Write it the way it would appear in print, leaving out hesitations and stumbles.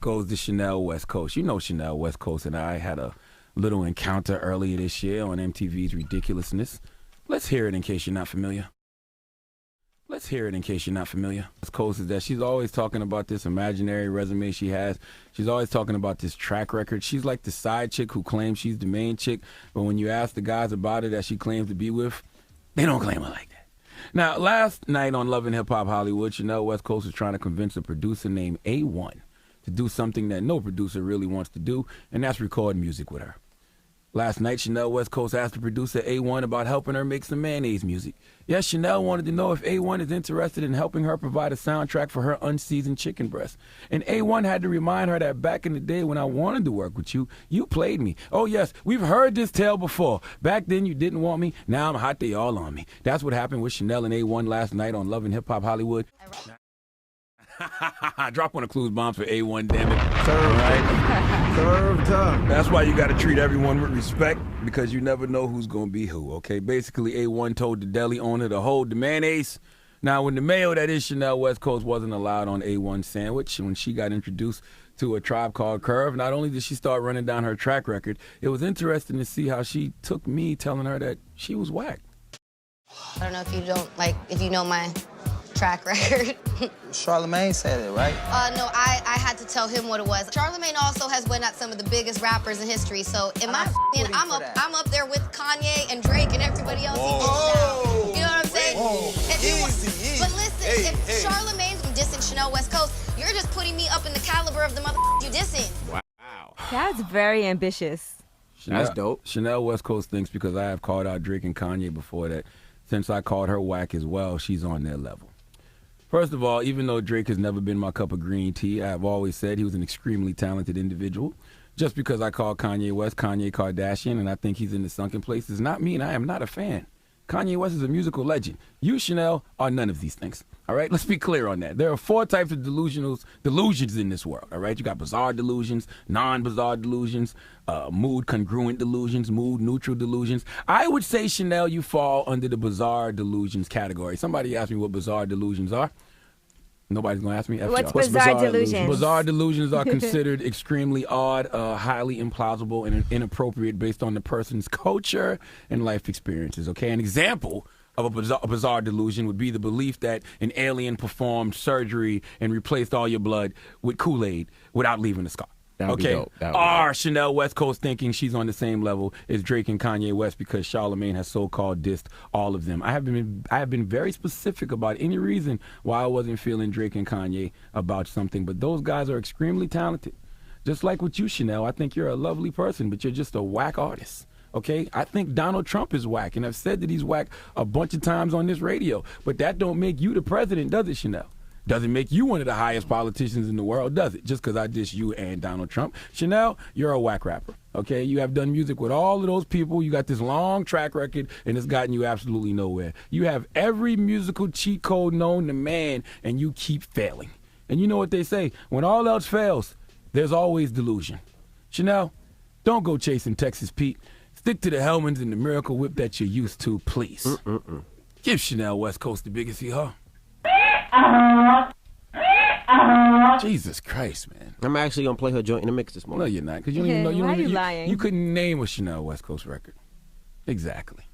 Goes to Chanel West Coast. You know Chanel West Coast and I had a little encounter earlier this year on MTV's Ridiculousness. Let's hear it in case you're not familiar. Let's hear it in case you're not familiar. West Coast is that she's always talking about this imaginary resume she has. She's always talking about this track record. She's like the side chick who claims she's the main chick, but when you ask the guys about her that she claims to be with, they don't claim her like that. Now, last night on Love and Hip Hop Hollywood, Chanel West Coast was trying to convince a producer named A1 to do something that no producer really wants to do, and that's record music with her. Last night, Chanel West Coast asked the producer A1 about helping her make some mayonnaise music. Yes, Chanel wanted to know if A1 is interested in helping her provide a soundtrack for her unseasoned chicken breast. And A1 had to remind her that back in the day when I wanted to work with you, you played me. Oh yes, we've heard this tale before. Back then you didn't want me, now I'm hot, they all on me. That's what happened with Chanel and A1 last night on Love and Hip Hop Hollywood. Drop one of Clues bombs for A1, damn it. Served. Right? Served up. That's why you got to treat everyone with respect, because you never know who's going to be who, okay? Basically, A1 told the deli owner to hold the mayonnaise. Now, when the mayo that is Chanel West Coast wasn't allowed on A1's sandwich, when she got introduced to A Tribe Called Curve, not only did she start running down her track record, it was interesting to see how she took me telling her that she was whack. I don't know if you know my track record. Charlamagne said it, right? No, I had to tell him what it was. Charlamagne also has went at some of the biggest rappers in history, so in my opinion, I'm up there with Kanye and Drake and everybody else. Whoa. You know what I'm saying? Easy. But listen, if Charlamagne's dissing Chanel West Coast, you're just putting me up in the caliber of the mother you dissing. Wow. That's very ambitious. That's dope. Chanel West Coast thinks because I have called out Drake and Kanye before that since I called her whack as well, she's on their level. First of all, even though Drake has never been my cup of green tea, I have always said he was an extremely talented individual. Just because I call Kanye West Kanye Kardashian and I think he's in the sunken place does not mean I am not a fan. Kanye West is a musical legend. You, Chanel, are none of these things. All right, let's be clear on that. There are 4 types of delusions in this world. All right, you got bizarre delusions, non-bizarre delusions, mood congruent delusions, mood neutral delusions. I would say, Chanel, you fall under the bizarre delusions category. Somebody asked me what bizarre delusions are. Nobody's going to ask me. What's bizarre delusions? Bizarre delusions are considered extremely odd, highly implausible, and inappropriate based on the person's culture and life experiences. Okay, an example of a bizarre delusion would be the belief that an alien performed surgery and replaced all your blood with Kool-Aid without leaving the scar. Okay, Chanel West Coast thinking she's on the same level as Drake and Kanye West because Charlamagne has so-called dissed all of them. I have been very specific about any reason why I wasn't feeling Drake and Kanye about something, but those guys are extremely talented. Just like with you, Chanel, I think you're a lovely person, but you're just a whack artist. Okay, I think Donald Trump is whack, and I've said that he's whack a bunch of times on this radio, but that don't make you the president, does it, Chanel? Doesn't make you one of the highest politicians in the world, does it? Just because I diss you and Donald Trump. Chanel, you're a whack rapper, okay? You have done music with all of those people. You got this long track record, and it's gotten you absolutely nowhere. You have every musical cheat code known to man, and you keep failing. And you know what they say, when all else fails, there's always delusion. Chanel, don't go chasing Texas Pete. Stick to the Hellmans and the Miracle Whip that you're used to, please. Give Chanel West Coast the biggest hee-haw. Jesus Christ, man. I'm actually going to play her joint in the mix this morning. No, you're not. Because you don't even know. Why are you lying? You couldn't name a Chanel West Coast record. Exactly.